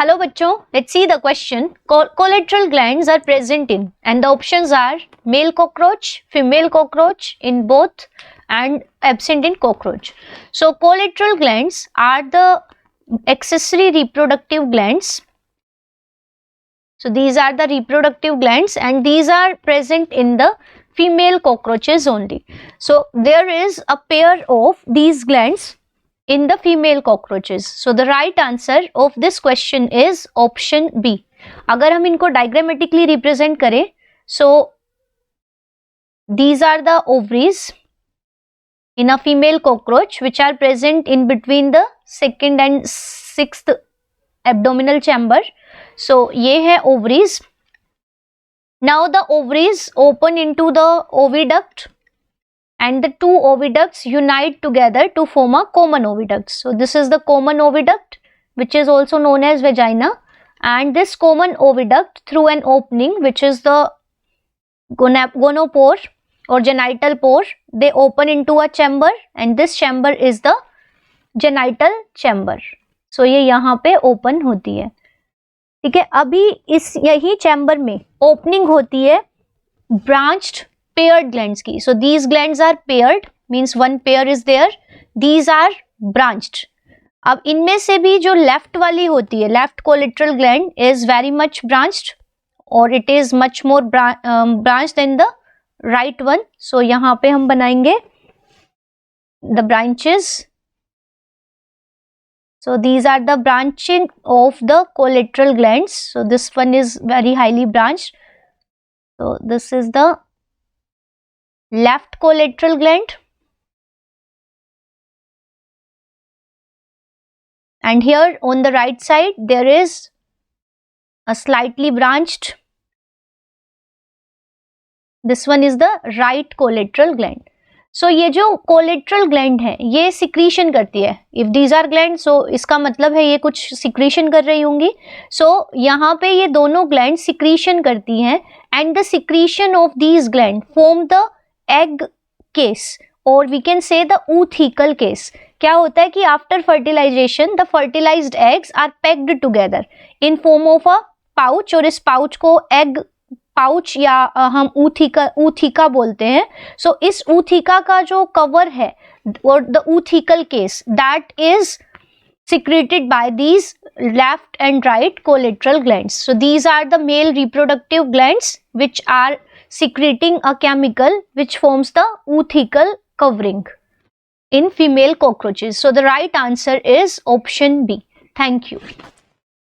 Hello बच्चों, let's see the question. Collateral glands are present in, and the options are male cockroach, female cockroach, in both, and absent in cockroach. So collateral glands are the accessory reproductive glands. So these are the reproductive glands and these are present in the female cockroaches only. So there is a pair of these glands in the female cockroaches. So the right answer of this question is option B. अगर हम इनको diagrammatically represent करें, so these are the ovaries in a female cockroach which are present in between the second and sixth abdominal chamber. So ये है ovaries. Now the ovaries open into the oviduct and the two oviducts unite together to form a common oviduct. So this is the common oviduct which is also known as vagina, and this common oviduct through an opening which is the gonopore or genital pore, they open into a chamber and this chamber is the genital chamber. So ये यहाँ पे open होती है, ठीक है. अभी इस यही chamber में opening होती है branched paired glands की. So these glands are paired, means one pair is there. These are branched. अब इनमें से भी जो left वाली होती है, left collateral gland is very much branched or it is much more branched than the right one. So यहाँ पे हम बनाएंगे the branches. So these are the branching of the collateral glands. So this one is very highly branched. So this is the left collateral gland, and here on the right side there is a slightly branched, this one is the right collateral gland. So ये जो collateral gland है ये secretion करती है. If these are glands, so इसका मतलब है ये कुछ secretion कर रही होंगी. So यहाँ पे ये दोनों glands secretion करती हैं and the secretion of these glands form the egg case or we can say the oothecal case. क्या होता है कि after fertilization the fertilized eggs are pegged together in form of a pouch और इस pouch को egg pouch या हम ootheca बोलते हैं. So इस ootheca का जो cover है और the oothecal case that is secreted by these left and right collateral glands. So these are the male reproductive glands which are secreting a chemical which forms the oothecal covering in female cockroaches. So the right answer is option B. Thank you.